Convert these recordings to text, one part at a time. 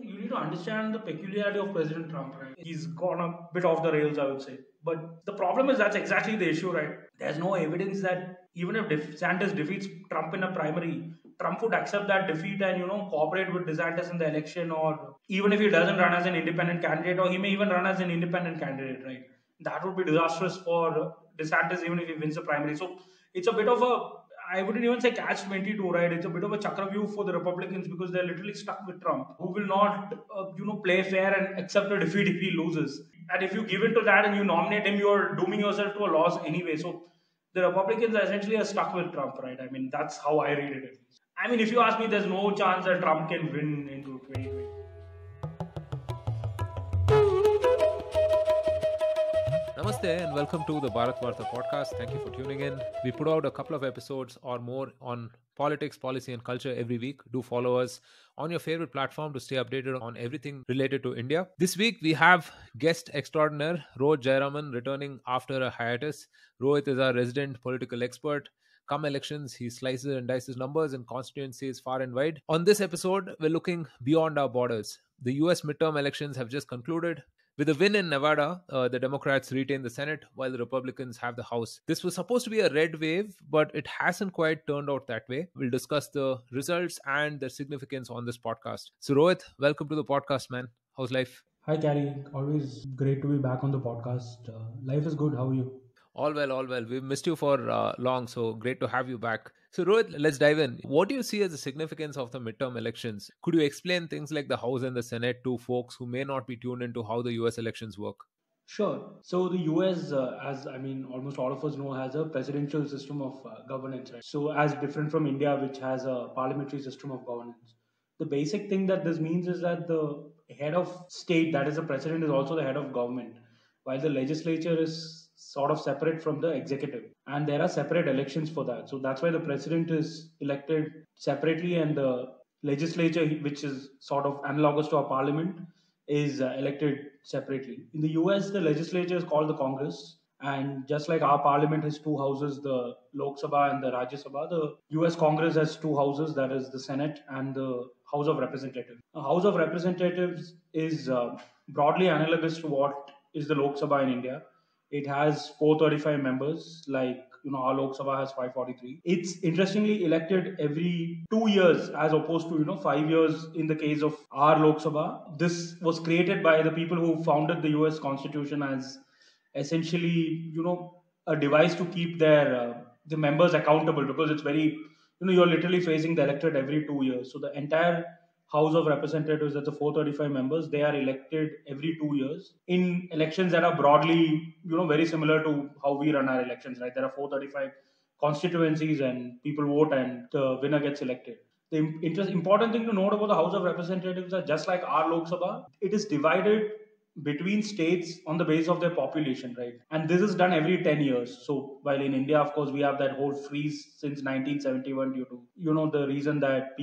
think you need to understand the peculiarity of President Trump, right? He's gone a bit off the rails, I would say. But the problem is that's exactly the issue, right? There's no evidence that even if DeSantis defeats Trump in a primary, Trump would accept that defeat and cooperate with DeSantis in the election, or even if he doesn't run as an independent candidate, or he may even run as an independent candidate, right? That would be disastrous for DeSantis even if he wins the primary. So it's a bit of a, I wouldn't even say catch 22, right? It's a bit of a chakravyuh for the Republicans because they're literally stuck with Trump, who will not, play fair and accept a defeat if he loses. And if you give in to that and you nominate him, you're dooming yourself to a loss anyway. So the Republicans essentially are stuck with Trump, right? I mean, that's how I read it. I mean, if you ask me, there's no chance that Trump can win into 2020. Namaste and welcome to the Bharat Vartha podcast. Thank you for tuning in. We put out a couple of episodes or more on politics, policy and culture every week. Do follow us on your favorite platform to stay updated on everything related to India. This week we have guest extraordinaire Rohit Jayaraman returning after a hiatus. Rohit is our resident political expert. Come elections, he slices and dices numbers in constituencies far and wide. On this episode, we're looking beyond our borders. The US midterm elections have just concluded. With a win in Nevada, the Democrats retain the Senate while the Republicans have the House. This was supposed to be a red wave, but it hasn't quite turned out that way. We'll discuss the results and their significance on this podcast. So Rohit, welcome to the podcast, man. How's life? Hi, Carrie. Always great to be back on the podcast. Life is good. How are you? All well, all well. We've missed you for long, so great to have you back. So Rohit, let's dive in. What do you see as the significance of the midterm elections? Could you explain things like the House and the Senate to folks who may not be tuned into how the US elections work? Sure. So the US, almost all of us know, has a presidential system of governance, right? So as different from India, which has a parliamentary system of governance. The basic thing that this means is that the head of state, that is the president, is also the head of government, while the legislature is sort of separate from the executive, and there are separate elections for that. So that's why the president is elected separately, and the legislature, which is sort of analogous to our parliament, is elected separately. In the US, the legislature is called the Congress, and just like our parliament has two houses, the Lok Sabha and the Rajya Sabha, the US Congress has two houses, that is the Senate and the House of Representatives. The House of Representatives is broadly analogous to what is the Lok Sabha in India. It has 435 members, like our Lok Sabha has 543. It's interestingly elected every 2 years, as opposed to 5 years in the case of our Lok Sabha. This was created by the people who founded the US Constitution as essentially a device to keep their the members accountable, because it's very you're literally facing the electorate every 2 years. So the entire House of Representatives, that's the 435 members, they are elected every 2 years in elections that are broadly, very similar to how we run our elections, right? There are 435 constituencies and people vote and the winner gets elected. The important thing to note about the House of Representatives is that just like our Lok Sabha, it is divided between states on the basis of their population, right? And this is done every 10 years. So while in India, of course, we have that whole freeze since 1971 due to, the reason that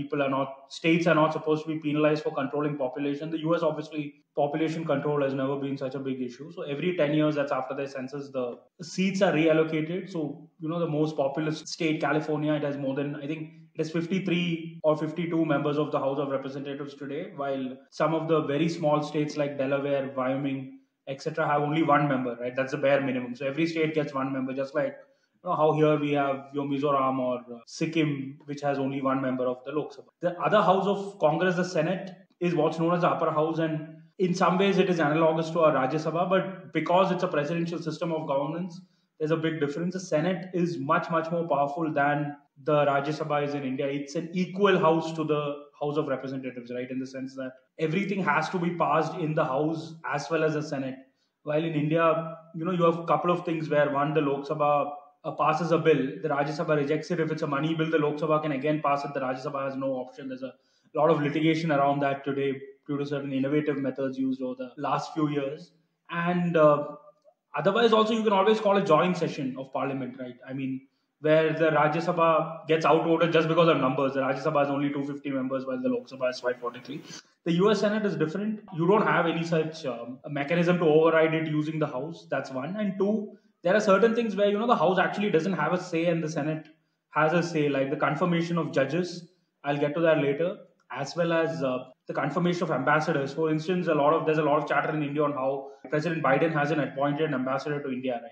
states are not supposed to be penalized for controlling population. The US, obviously, population control has never been such a big issue. So every 10 years, that's after the census, the seats are reallocated. So, the most populous state, California, it has more than, I think, it has 53 or 52 members of the House of Representatives today, while some of the very small states like Delaware, Wyoming, etc. have only one member, right? That's the bare minimum. So every state gets one member, just like how here we have your Mizoram or Sikkim, which has only one member of the Lok Sabha. The other House of Congress, the Senate, is what's known as the upper house, and in some ways it is analogous to our Rajya Sabha, but because it's a presidential system of governance, there's a big difference. The Senate is much, much more powerful than the Rajya Sabha is in India. It's an equal house to the House of Representatives, right? In the sense that everything has to be passed in the House as well as the Senate. While in India, you have a couple of things where one, the Lok Sabha passes a bill, the Rajya Sabha rejects it. If it's a money bill, the Lok Sabha can again pass it. The Rajya Sabha has no option. There's a lot of litigation around that today due to certain innovative methods used over the last few years. And otherwise, also, you can always call a joint session of parliament, right? I mean, where the Rajya Sabha gets outvoted just because of numbers. The Rajya Sabha has only 250 members, while the Lok Sabha has 543. The US Senate is different. You don't have any such mechanism to override it using the House. That's one. And two, there are certain things where, the House actually doesn't have a say and the Senate has a say, like the confirmation of judges. I'll get to that later. As well as the the confirmation of ambassadors. For instance, there's a lot of chatter in India on how President Biden hasn't appointed an ambassador to India, right?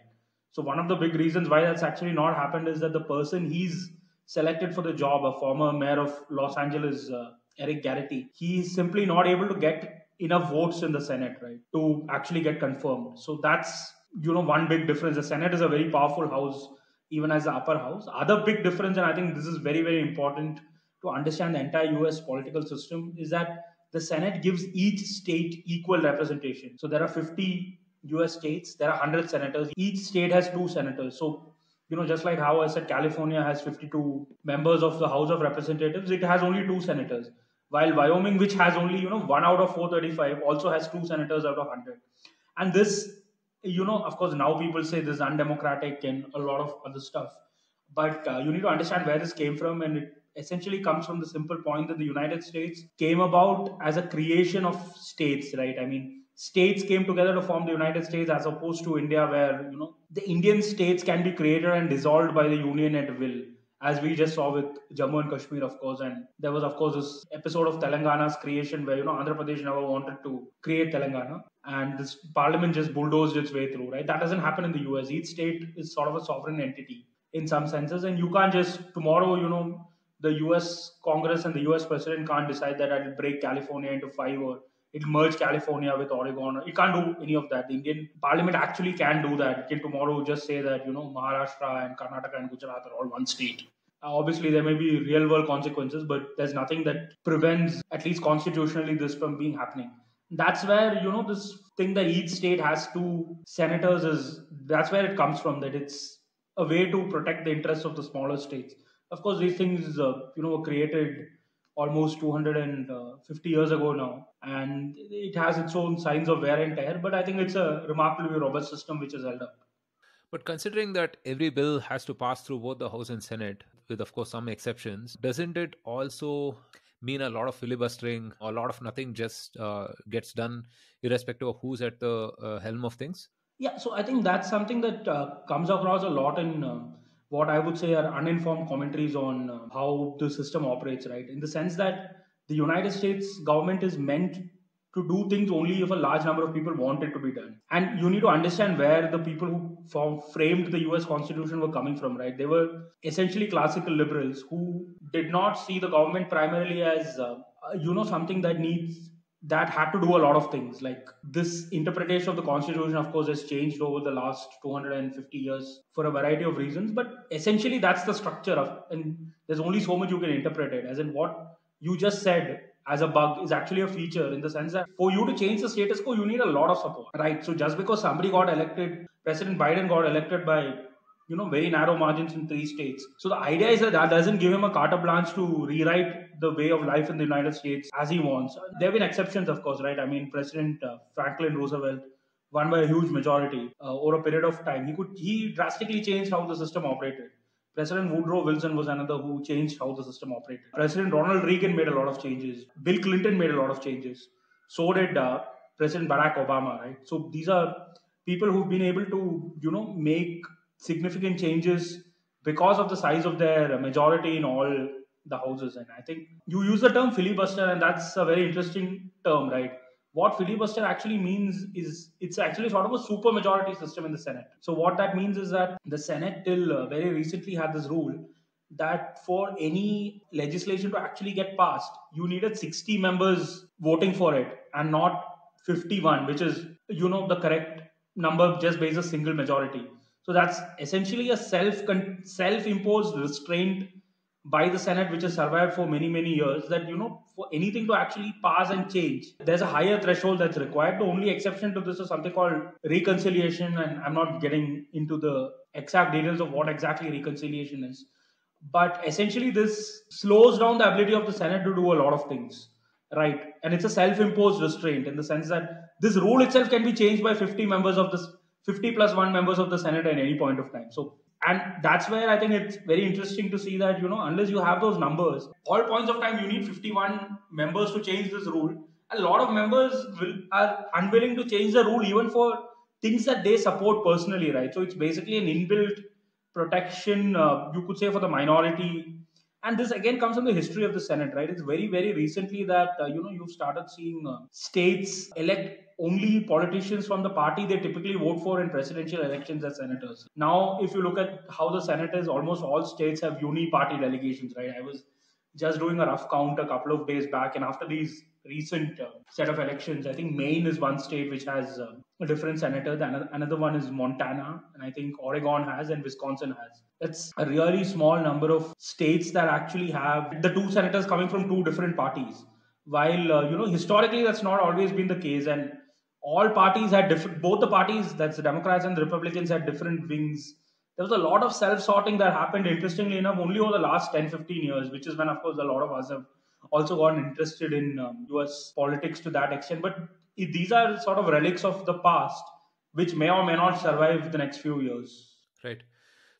So one of the big reasons why that's actually not happened is that the person he's selected for the job, a former mayor of Los Angeles, Eric Garrity, he's simply not able to get enough votes in the Senate, right, to actually get confirmed. So that's one big difference. The Senate is a very powerful house, even as the upper house. Other big difference, and I think this is very, very important to understand the entire US political system, is that the Senate gives each state equal representation. So there are 50 US states, there are 100 senators. Each state has two senators. So, just like how I said California has 52 members of the House of Representatives, it has only two senators. While Wyoming, which has only, one out of 435, also has two senators out of 100. And this, of course, now people say this is undemocratic and a lot of other stuff. But you need to understand where this came from, and it essentially comes from the simple point that the United States came about as a creation of states, right? I mean, states came together to form the United States, as opposed to India, where the Indian states can be created and dissolved by the Union at will, as we just saw with Jammu and Kashmir, of course. And there was, of course, this episode of Telangana's creation where Andhra Pradesh never wanted to create Telangana, and this parliament just bulldozed its way through, right? That doesn't happen in the US. Each state is sort of a sovereign entity in some senses, and you can't just tomorrow, the US Congress and the US president can't decide that I'll break California into five, or it'll merge California with Oregon. It can't do any of that. The Indian Parliament actually can do that. It can tomorrow just say that Maharashtra and Karnataka and Gujarat are all one state. Obviously, there may be real world consequences, but there's nothing that prevents, at least constitutionally, this from being happening. That's where this thing that each state has two senators that's where it comes from. That it's a way to protect the interests of the smaller states. Of course, these things were created almost 250 years ago now, and it has its own signs of wear and tear. But I think it's a remarkably robust system which is held up. But considering that every bill has to pass through both the House and Senate, with of course some exceptions, doesn't it also mean a lot of filibustering, a lot of nothing just gets done, irrespective of who's at the helm of things? Yeah, so I think that's something that comes across a lot in what I would say are uninformed commentaries on how the system operates, right? In the sense that the United States government is meant to do things only if a large number of people want it to be done. And you need to understand where the people who framed the US Constitution were coming from, right? They were essentially classical liberals who did not see the government primarily as, something that had to do a lot of things. Like, this interpretation of the Constitution, of course, has changed over the last 250 years for a variety of reasons. But essentially, that's the structure of, and there's only so much you can interpret it. As in, what you just said as a bug is actually a feature, in the sense that for you to change the status quo, you need a lot of support, right? So just because somebody got elected, President Biden got elected by very narrow margins in 3 states. So the idea is that doesn't give him a carte blanche to rewrite the way of life in the United States as he wants. There have been exceptions, of course, right? I mean, President Franklin Roosevelt won by a huge majority over a period of time. He drastically changed how the system operated. President Woodrow Wilson was another who changed how the system operated. President Ronald Reagan made a lot of changes. Bill Clinton made a lot of changes. So did President Barack Obama, right? So these are people who've been able to, make significant changes because of the size of their majority in all the houses. And I think you use the term filibuster, and that's a very interesting term, right? What filibuster actually means is it's actually sort of a super majority system in the Senate. So what that means is that the Senate till very recently had this rule that for any legislation to actually get passed, you needed 60 members voting for it and not 51, which is, the correct number just based a single majority. So that's essentially a self-imposed restraint by the Senate, which has survived for many, many years, that, for anything to actually pass and change, there's a higher threshold that's required. The only exception to this is something called reconciliation, and I'm not getting into the exact details of what exactly reconciliation is. But essentially, this slows down the ability of the Senate to do a lot of things, right? And it's a self-imposed restraint in the sense that this rule itself can be changed by 50 plus 1 members of the Senate at any point of time. So, and that's where I think it's very interesting to see that, unless you have those numbers, all points of time, you need 51 members to change this rule. A lot of members are unwilling to change the rule even for things that they support personally, right? So it's basically an inbuilt protection, you could say, for the minority And this again comes from the history of the Senate, right? It's very, very recently that you've started seeing states elect only politicians from the party they typically vote for in presidential elections as senators. Now, if you look at how the Senate is, almost all states have uni-party delegations, right? I was just doing a rough count a couple of days back, and after these recent set of elections, I think Maine is one state which has a different senator. Another one is Montana, and I think Oregon has, and Wisconsin has. It's a really small number of states that actually have the two senators coming from two different parties. While historically that's not always been the case, and all parties had different. Both the parties, that's the Democrats and the Republicans, had different wings. There was a lot of self-sorting that happened, interestingly enough, only over the last 10, 15 years, which is when, of course, a lot of us have also gotten interested in US politics to that extent. But these are sort of relics of the past, which may or may not survive the next few years. Right.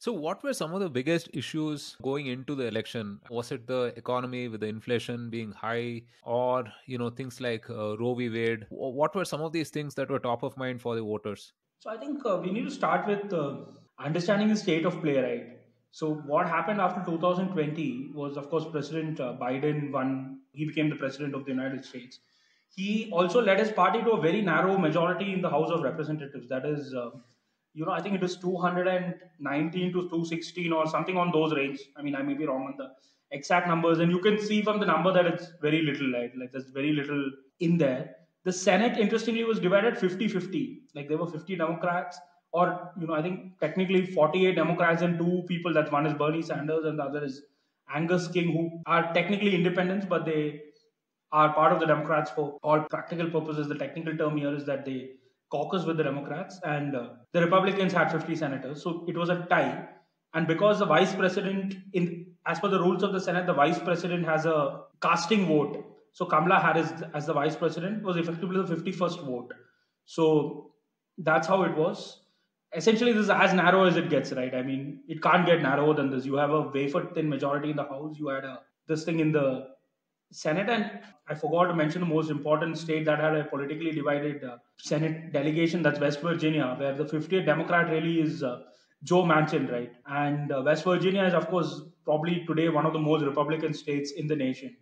So, what were some of the biggest issues going into the election? Was it the economy with the inflation being high, or things like Roe v. Wade? What were some of these things that were top of mind for the voters? So I think we need to start with understanding the state of play, right? So what happened after 2020 was, of course, President Biden won. He became the president of the United States. He also led his party to a very narrow majority in the House of Representatives. That is, I think it was 219 to 216 or something on those range. I mean, I may be wrong on the exact numbers, and you can see from the number that it's very little, right? Like there's very little in there. The Senate, interestingly, was divided 50-50. Like there were 50 Democrats, or, I think technically 48 Democrats and two people. That one is Bernie Sanders and the other is Angus King, who are technically independents, but they are part of the Democrats for all practical purposes. The technical term here is that they caucus with the Democrats, and the Republicans had 50 senators. So it was a tie. And because the vice president, as per the rules of the Senate, the vice president has a casting vote. So Kamala Harris, as the vice president, was effectively the 51st vote. So that's how it was. Essentially, this is as narrow as it gets, right? I mean, it can't get narrower than this. You have a wafer thin majority in the House. You had this thing in the Senate, and I forgot to mention the most important state that had a politically divided Senate delegation. That's West Virginia, where the 50th Democrat really is Joe Manchin, right? And West Virginia is, of course, probably today one of the most Republican states in the nation.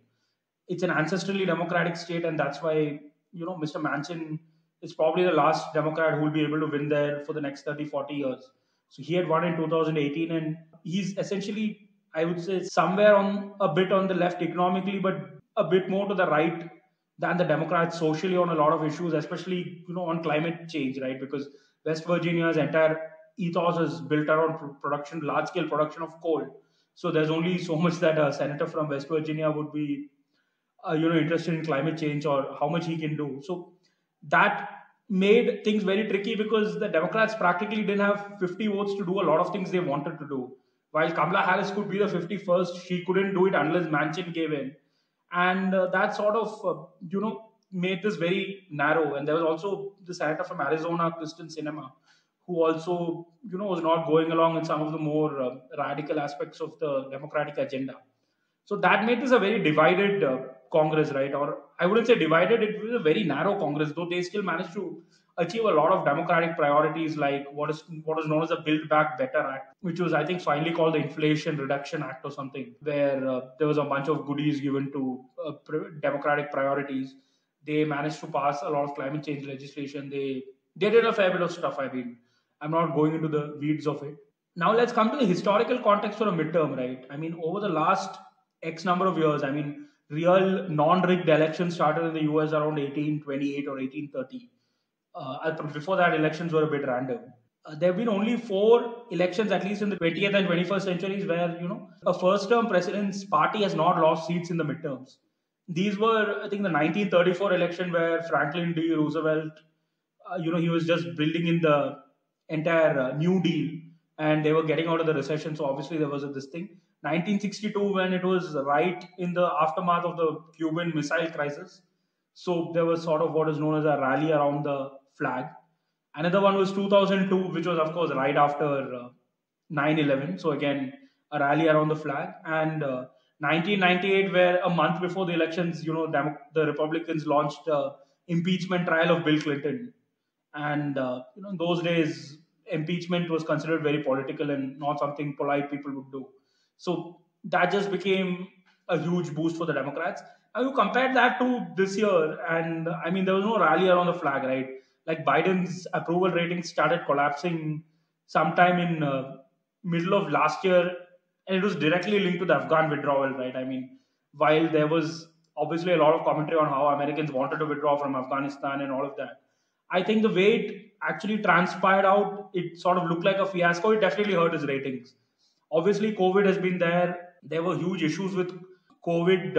It's an ancestrally Democratic state, and that's why Mr. Manchin is probably the last Democrat who will be able to win there for the next 30, 40 years. So he had won in 2018, and he's essentially, I would say, somewhere on a bit on the left economically, but a bit more to the right than the Democrats socially on a lot of issues, especially on climate change, right? Because West Virginia's entire ethos is built around production, large scale production of coal. So there's only so much that a senator from West Virginia would be interested in climate change, or how much he can do. So that made things very tricky, because the Democrats practically didn't have 50 votes to do a lot of things they wanted to do. While Kamala Harris could be the 51st, she couldn't do it unless Manchin gave in. And that sort of, made this very narrow. And there was also the senator from Arizona, Kristen Sinema, who also, was not going along in some of the more radical aspects of the Democratic agenda. So that made this a very divided Congress, right? Or I wouldn't say divided, it was a very narrow Congress, though they still managed to achieve a lot of democratic priorities, like what is known as the Build Back Better Act, which was, I think, finally called the Inflation Reduction Act or something, where there was a bunch of goodies given to democratic priorities. They managed to pass a lot of climate change legislation. They did a fair bit of stuff. I mean, I'm not going into the weeds of it. Now let's come to the historical context for a midterm, right? I mean, over the last X number of years, I mean, real non-rigged elections started in the US around 1828 or 1830. Before that, elections were a bit random. There have been only 4 elections, at least in the 20th and 21st centuries, where a first-term president's party has not lost seats in the midterms. These were, I think, the 1934 election, where Franklin D. Roosevelt, he was just building in the entire New Deal, and they were getting out of the recession. So obviously there was this thing. 1962, when it was right in the aftermath of the Cuban Missile Crisis. So there was sort of what is known as a rally around the flag. Another one was 2002, which was, of course, right after 9/11. So again, a rally around the flag. And 1998, where a month before the elections, the Republicans launched impeachment trial of Bill Clinton. And in those days, impeachment was considered very political and not something polite people would do. So that just became a huge boost for the Democrats. And you compare that to this year, and I mean, there was no rally around the flag, right? Like Biden's approval ratings started collapsing sometime in middle of last year, and it was directly linked to the Afghan withdrawal, right? I mean, while there was obviously a lot of commentary on how Americans wanted to withdraw from Afghanistan and all of that, I think the way it actually transpired out, it sort of looked like a fiasco. It definitely hurt his ratings. Obviously, COVID has been there. There were huge issues with COVID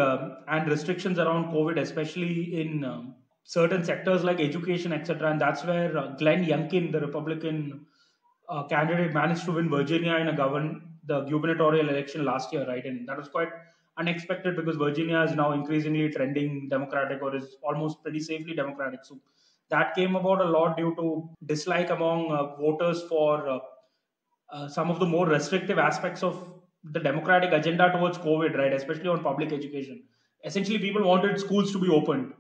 and restrictions around COVID, especially in certain sectors like education, etc. And that's where Glenn Youngkin, the Republican candidate, managed to win Virginia in the gubernatorial election last year, right? And that was quite unexpected because Virginia is now increasingly trending Democratic, or is almost pretty safely Democratic. So that came about a lot due to dislike among voters for some of the more restrictive aspects of the democratic agenda towards COVID, right? Especially on public education. Essentially, people wanted schools to be opened.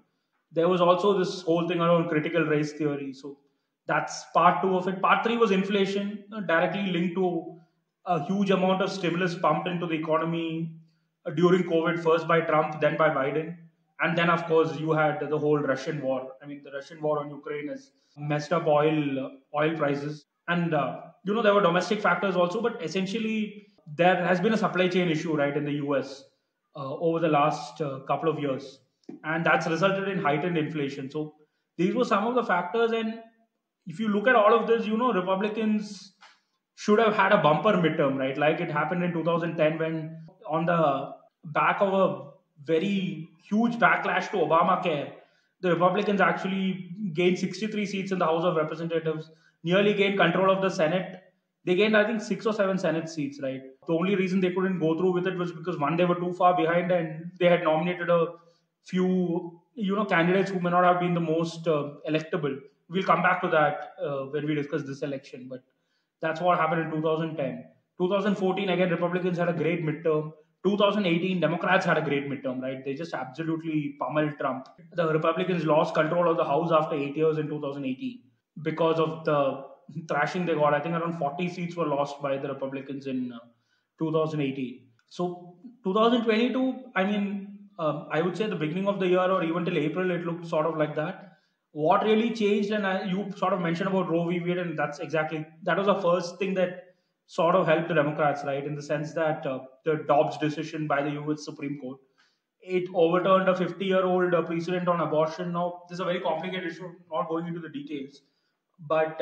There was also this whole thing around critical race theory. So that's part two of it. Part three was inflation, directly linked to a huge amount of stimulus pumped into the economy during COVID, first by Trump, then by Biden. And then, of course, you had the whole Russian war. I mean, the Russian war on Ukraine has messed up oil prices, and there were domestic factors also. But essentially, there has been a supply chain issue, right, in the US over the last couple of years, and that's resulted in heightened inflation. So these were some of the factors, and if you look at all of this, Republicans should have had a bumper midterm, right? Like it happened in 2010 when, on the back of a very huge backlash to Obamacare, the Republicans actually gained 63 seats in the House of Representatives, nearly gained control of the Senate. They gained, I think, 6 or 7 Senate seats, right? The only reason they couldn't go through with it was because, one, they were too far behind, and they had nominated a few, candidates who may not have been the most electable. We'll come back to that when we discuss this election, but that's what happened in 2010. 2014, again, Republicans had a great midterm. 2018, Democrats had a great midterm, right? They just absolutely pummeled Trump. The Republicans lost control of the House after 8 years in 2018 because of the thrashing they got. I think around 40 seats were lost by the Republicans in 2018. So 2022, I mean, I would say the beginning of the year or even till April, it looked sort of like that. What really changed, and you sort of mentioned about Roe v. Wade, and that was the first thing that sort of helped the Democrats, right? In the sense that the Dobbs decision by the U.S. Supreme Court, it overturned a 50-year-old precedent on abortion. Now, this is a very complicated issue, not going into the details, but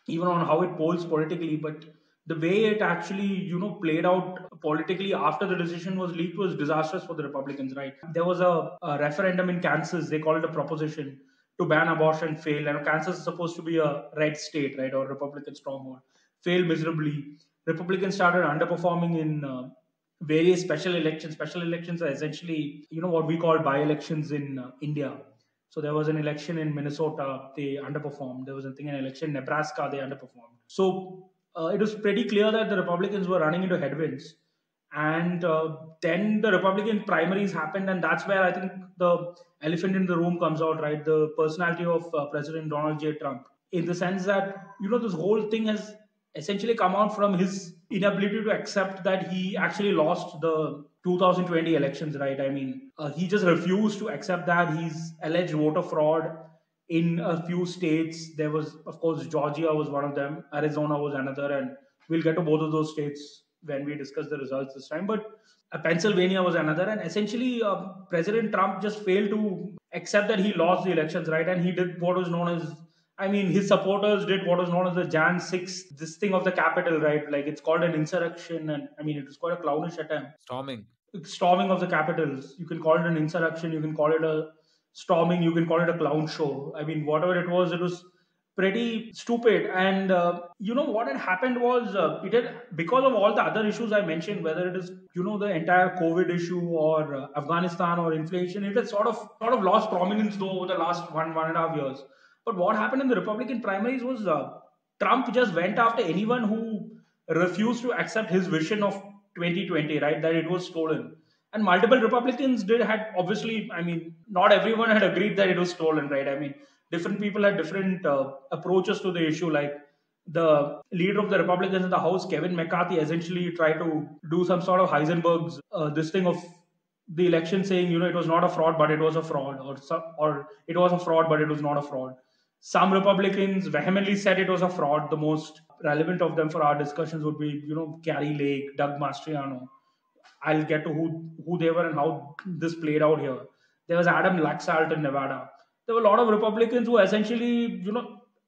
even on how it polls politically, but the way it actually, played out politically after the decision was leaked was disastrous for the Republicans, right? There was a referendum in Kansas, they called it a proposition to ban abortion, failed. And Kansas is supposed to be a red state, right, or Republican stronghold, failed miserably. Republicans started underperforming in various special elections. Special elections are essentially, what we call by-elections in India. So there was an election in Minnesota, they underperformed. There was an election in Nebraska, they underperformed. So it was pretty clear that the Republicans were running into headwinds. And then the Republican primaries happened, and that's where I think the elephant in the room comes out, right? The personality of President Donald J. Trump, in the sense that, this whole thing has essentially come out from his inability to accept that he actually lost the 2020 elections, right? I mean, he just refused to accept that. He's alleged voter fraud in a few states. There was, of course, Georgia was one of them, Arizona was another, and we'll get to both of those states when we discuss the results this time. But Pennsylvania was another, and essentially, President Trump just failed to accept that he lost the elections, right? And he did what was known as, I mean, his supporters did what was known as the Jan 6, this thing of the Capitol, right? Like it's called an insurrection, and I mean, it was quite a clownish attempt. Storming of the Capitals. You can call it an insurrection, you can call it a storming, you can call it a clown show. I mean, whatever it was pretty stupid. And what had happened was it had, because of all the other issues I mentioned, whether it is the entire COVID issue or Afghanistan or inflation, it had sort of lost prominence though over the last 1.5 years. But what happened in the Republican primaries was Trump just went after anyone who refused to accept his vision of 2020, right? That it was stolen. And multiple Republicans had obviously, I mean, not everyone had agreed that it was stolen, right? I mean, different people had different approaches to the issue. Like the leader of the Republicans in the House, Kevin McCarthy, essentially tried to do some sort of Heisenberg's this thing of the election, saying it was not a fraud, but it was a fraud, or it was a fraud, but it was not a fraud. Some Republicans vehemently said it was a fraud. The most relevant of them for our discussions would be Carrie Lake, Doug Mastriano. I'll get to who they were and how this played out here. There was Adam Laxalt in Nevada. There were a lot of Republicans who essentially,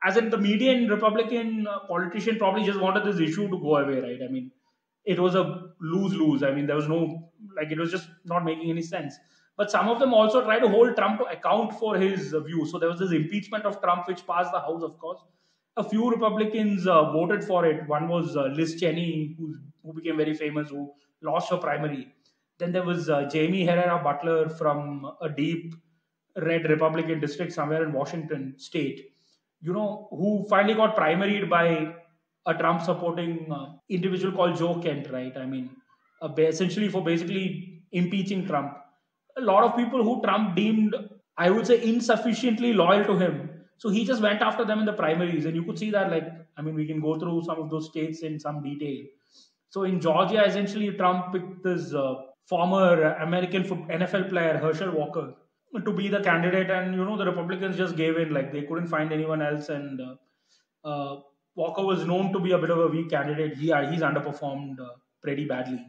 as in the median Republican politician, probably just wanted this issue to go away, right? I mean, it was a lose lose. I mean, there was no, like, it was just not making any sense. But some of them also tried to hold Trump to account for his views. So there was this impeachment of Trump, which passed the House, of course. A few Republicans voted for it. One was Liz Cheney, who became very famous, who lost her primary. Then there was Jamie Herrera Butler from a deep red Republican district somewhere in Washington state, who finally got primaried by a Trump supporting individual called Joe Kent, right? I mean, essentially for basically impeaching Trump. A lot of people who Trump deemed, I would say, insufficiently loyal to him. So he just went after them in the primaries. And you could see that, like, I mean, we can go through some of those states in some detail. So in Georgia, essentially, Trump picked this former American NFL player, Herschel Walker, to be the candidate. And, the Republicans just gave in. Like, they couldn't find anyone else. And Walker was known to be a bit of a weak candidate. He's underperformed pretty badly.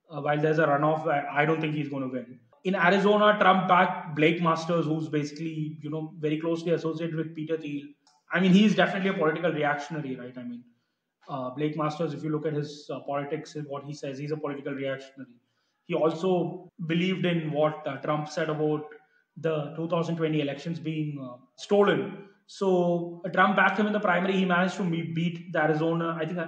While there's a runoff, I don't think he's going to win. In Arizona, Trump backed Blake Masters, who's basically, very closely associated with Peter Thiel. I mean, he's definitely a political reactionary, right? I mean, Blake Masters, if you look at his politics and what he says, he's a political reactionary. He also believed in what Trump said about the 2020 elections being stolen. So Trump backed him in the primary. He managed to beat the Arizona. I think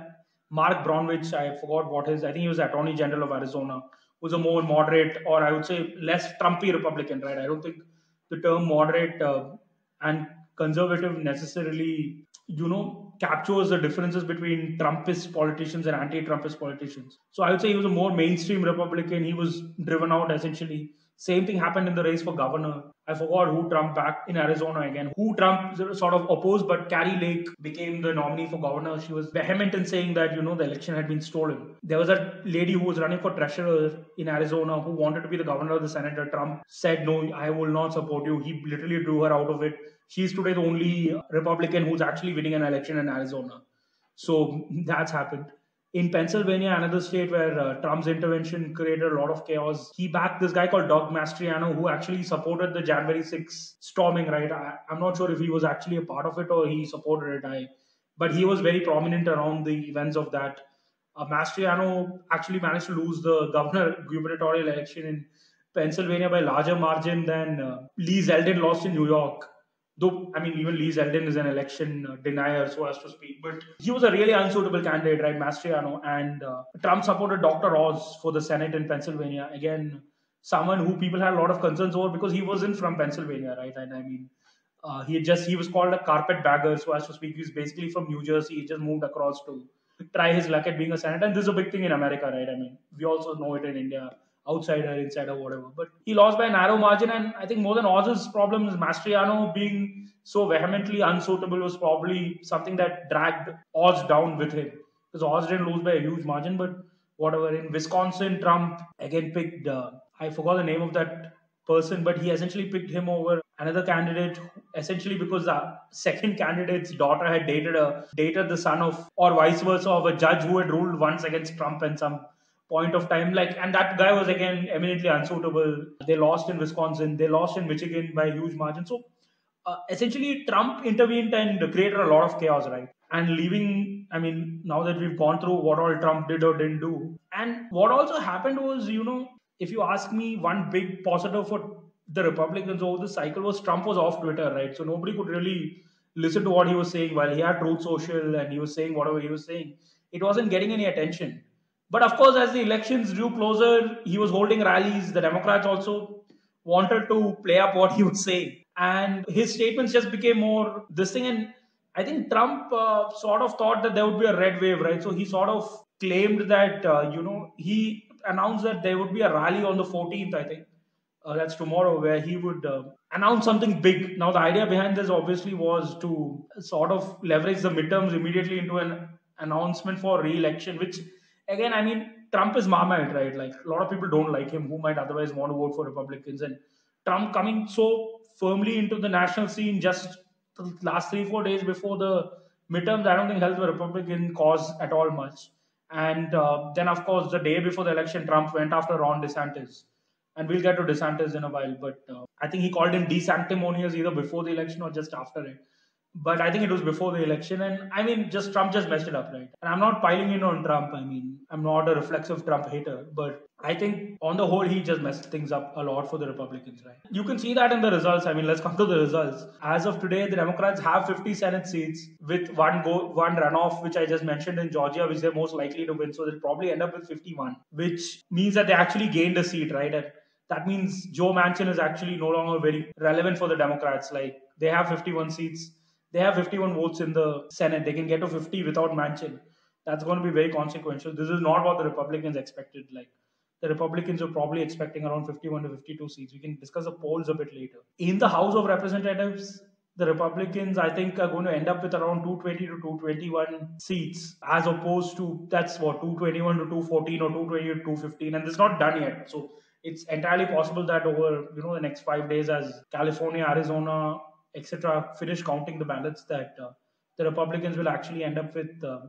Mark Bromwich, I forgot what his. I think he was Attorney General of Arizona. Was a more moderate, or I would say less Trumpy Republican, right? I don't think the term moderate and conservative necessarily, captures the differences between Trumpist politicians and anti-Trumpist politicians. So I would say he was a more mainstream Republican. He was driven out essentially. Same thing happened in the race for governor. I forgot who Trump backed in Arizona again, who Trump sort of opposed, but Carrie Lake became the nominee for governor. She was vehement in saying that, the election had been stolen. There was a lady who was running for treasurer in Arizona who wanted to be the governor of the Senate. Trump said, no, I will not support you. He literally drew her out of it. She's today the only Republican who's actually winning an election in Arizona. So that's happened. In Pennsylvania, another state where Trump's intervention created a lot of chaos, he backed this guy called Doug Mastriano, who actually supported the January 6th storming, right? I'm not sure if he was actually a part of it or he supported it, but he was very prominent around the events of that. Mastriano actually managed to lose the gubernatorial election in Pennsylvania by larger margin than Lee Zeldin lost in New York. Though, I mean, even Lee Zeldin is an election denier, so as to speak. But he was a really unsuitable candidate, right, Mastriano. And Trump supported Dr. Oz for the Senate in Pennsylvania. Again, someone who people had a lot of concerns over because he wasn't from Pennsylvania, right? And I mean, he was called a carpetbagger, so as to speak. He's basically from New Jersey. He just moved across to try his luck at being a senator. And this is a big thing in America, right? I mean, we also know it in India, outsider, insider, whatever. But he lost by a narrow margin, and I think more than Oz's problem is Mastriano being so vehemently unsuitable was probably something that dragged Oz down with him. Because Oz didn't lose by a huge margin, but whatever. In Wisconsin, Trump again picked, I forgot the name of that person, but he essentially picked him over another candidate, essentially because the second candidate's daughter had dated the son of, or vice versa, of a judge who had ruled once against Trump and some point of time, like, and that guy was again eminently unsuitable. They lost in Wisconsin, they lost in Michigan by a huge margin. So essentially Trump intervened and created a lot of chaos, right? And leaving, I mean, now that we've gone through what all Trump did or didn't do, and what also happened was, if you ask me, one big positive for the Republicans over the cycle was Trump was off Twitter, right? So nobody could really listen to what he was saying while he had Truth Social and he was saying whatever he was saying. It wasn't getting any attention. But of course, as the elections drew closer, he was holding rallies. The Democrats also wanted to play up what he was saying. And his statements just became more this thing. And I think Trump sort of thought that there would be a red wave, right? So he sort of claimed that, he announced that there would be a rally on the 14th, I think, That's tomorrow, where he would announce something big. Now, the idea behind this obviously was to sort of leverage the midterms immediately into an announcement for re-election. Which, again, I mean, Trump is Marmite, right? Like a lot of people don't like him who might otherwise want to vote for Republicans, and Trump coming so firmly into the national scene just the last 3 4 days before the midterms, I don't think helped the Republican cause at all much. And then, of course, the day before the election, Trump went after Ron DeSantis, and we'll get to DeSantis in a while. But I think he called him desanctimonious either before the election or just after it. But I think it was before the election, and I mean, just Trump just messed it up, right? And I'm not piling in on Trump. I mean, I'm not a reflexive Trump hater, but I think on the whole, he just messed things up a lot for the Republicans, right? You can see that in the results. I mean, let's come to the results. As of today, the Democrats have 50 Senate seats with one runoff, which I just mentioned in Georgia, which they're most likely to win. So they'll probably end up with 51, which means that they actually gained a seat, right? And that means Joe Manchin is actually no longer very relevant for the Democrats. Like they have 51 seats, they have 51 votes in the Senate. They can get to 50 without Manchin. That's going to be very consequential. This is not what the Republicans expected. Like the Republicans are probably expecting around 51 to 52 seats. We can discuss the polls a bit later. In the House of Representatives, the Republicans, I think, are going to end up with around 220 to 221 seats, as opposed to that's what 221 to 214 or 220 to 215, and it's not done yet. So it's entirely possible that over the next 5 days, as California, Arizona, etc., finish counting the ballots, that the Republicans will actually end up with.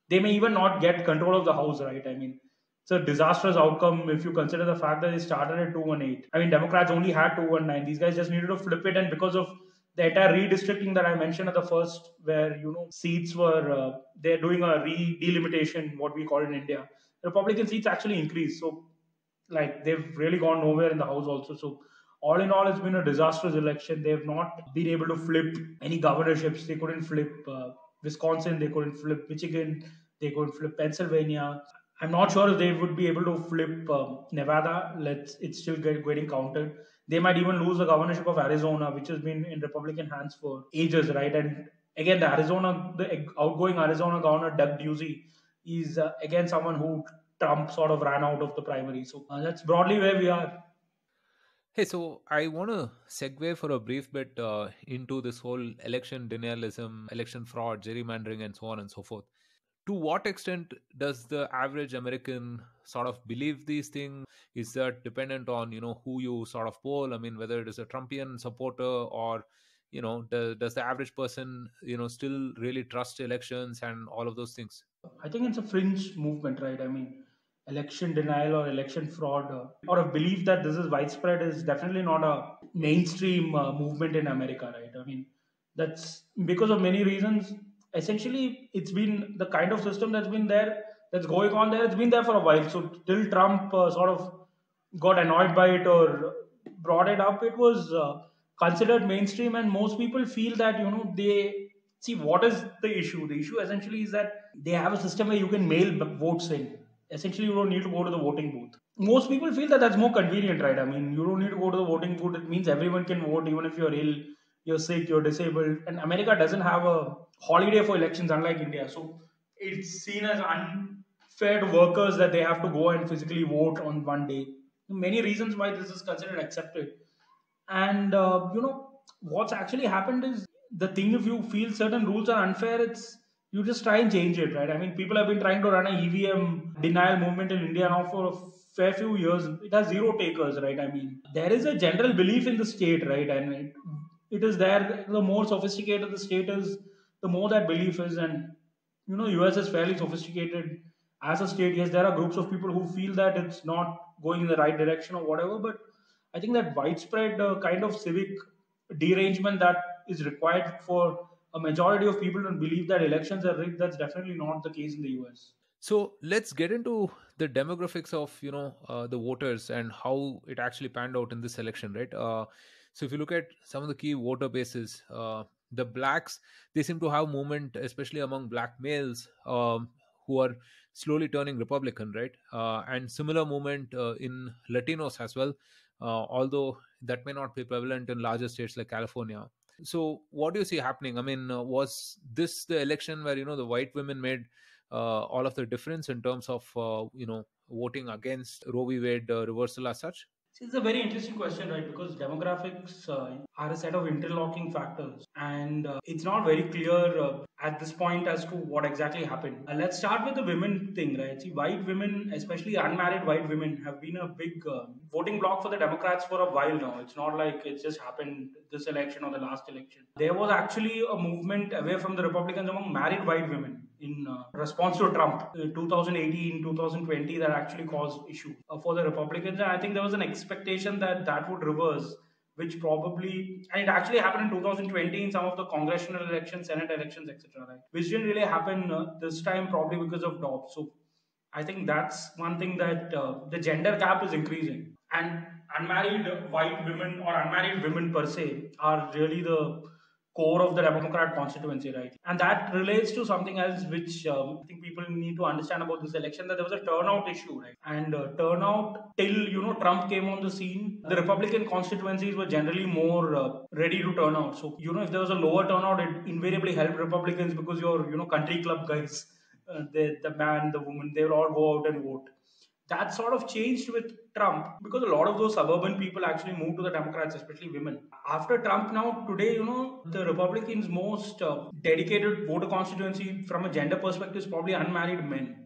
They may even not get control of the House, right? I mean, it's a disastrous outcome if you consider the fact that they started at 218. I mean, Democrats only had 219. These guys just needed to flip it, and because of the entire redistricting that I mentioned at the first, where seats were they're doing a delimitation, what we call in India. Republican seats actually increased, so like they've really gone nowhere in the House also. So all in all, it's been a disastrous election. They've not been able to flip any governorships. They couldn't flip Wisconsin. They couldn't flip Michigan. They couldn't flip Pennsylvania. I'm not sure if they would be able to flip Nevada. It's still getting counted. They might even lose the governorship of Arizona, which has been in Republican hands for ages, right? And again, the outgoing Arizona governor Doug Ducey is again someone who Trump sort of ran out of the primary. So that's broadly where we are. Hey, so I want to segue for a brief bit into this whole election denialism, election fraud, gerrymandering, and so on and so forth. To what extent does the average American sort of believe these things? Is that dependent on who you sort of poll? I mean, whether it is a Trumpian supporter or does the average person still really trust elections and all of those things? I think it's a fringe movement, right? I mean, election denial or election fraud or a belief that this is widespread is definitely not a mainstream movement in America, right? I mean, that's because of many reasons. Essentially, it's been the kind of system that's been there, that's going on there. It's been there for a while. So till Trump sort of got annoyed by it or brought it up, it was considered mainstream, and most people feel that they see what is the issue. The issue essentially is that they have a system where you can mail votes in. Essentially, you don't need to go to the voting booth. Most people feel that that's more convenient, right? I mean, you don't need to go to the voting booth. It means everyone can vote, even if you're ill, you're sick, you're disabled. And America doesn't have a holiday for elections, unlike India. So it's seen as unfair to workers that they have to go and physically vote on one day. Many reasons why this is considered accepted. And what's actually happened is the thing. If you feel certain rules are unfair, it's you just try and change it, right? I mean, people have been trying to run a EVM denial movement in India now for a fair few years. It has zero takers, right? I mean, there is a general belief in the state, right? And it is there. The more sophisticated the state is, the more that belief is. And US is fairly sophisticated as a state. Yes, there are groups of people who feel that it's not going in the right direction or whatever, but I think that widespread kind of civic derangement that is required for a majority of people to believe that elections are rigged, that's definitely not the case in the US. So let's get into the demographics of the voters and how it actually panned out in this election, right? So if you look at some of the key voter bases, the blacks, they seem to have movement, especially among black males who are slowly turning Republican, right? And similar movement in Latinos as well, although that may not be prevalent in larger states like California. So what do you see happening? I mean, was this the election where the white women made all of the difference in terms of voting against Roe v. Wade reversal as such? It's a very interesting question, right? Because demographics are a set of interlocking factors, and it's not very clear at this point as to what exactly happened. Let's start with the women thing, right? See, white women, especially unmarried white women, have been a big voting bloc for the Democrats for a while now. It's not like it just happened this election or the last election. There was actually a movement away from the Republicans among married white women in response to Trump 2018, 2020 that actually caused issue for the Republicans. And I think there was an expectation that that would reverse, which probably, and it actually happened in 2020 in some of the congressional elections, Senate elections, etc. Right? Which didn't really happen this time, probably because of Dobbs. So I think that's one thing that the gender gap is increasing. And unmarried white women or unmarried women per se are really the core of the Democrat constituency, right? And that relates to something else which I think people need to understand about this election, that there was a turnout issue, right? And turnout till Trump came on the scene, the Republican constituencies were generally more ready to turn out. So if there was a lower turnout, it invariably helped Republicans because your country club guys, the man, the woman, they will all go out and vote. That sort of changed with Trump because a lot of those suburban people actually moved to the Democrats, especially women. After Trump, now today, the Republicans' most dedicated voter constituency from a gender perspective is probably unmarried men,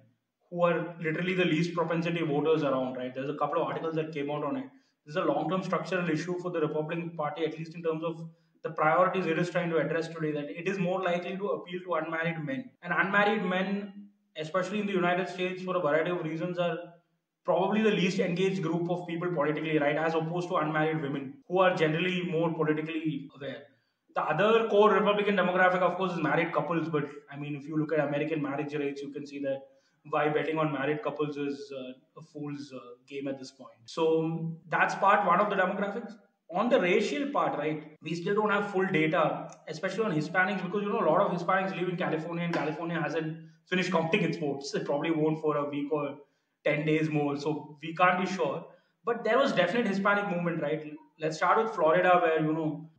who are literally the least propensity voters around, right? There's a couple of articles that came out on it. This is a long term structural issue for the Republican Party, at least in terms of the priorities it is trying to address today, that it is more likely to appeal to unmarried men. And unmarried men, especially in the United States, for a variety of reasons, are probably the least engaged group of people politically, right, as opposed to unmarried women who are generally more politically aware. The other core Republican demographic, of course, is married couples. But I mean, if you look at American marriage rates, you can see that why betting on married couples is a fool's game at this point. So that's part one of the demographics. On the racial part, right, we still don't have full data, especially on Hispanics, because a lot of Hispanics live in California, and California hasn't finished counting its votes. It probably won't for a week or 10 days more. So we can't be sure. But there was definite Hispanic movement, right? Let's start with Florida, where,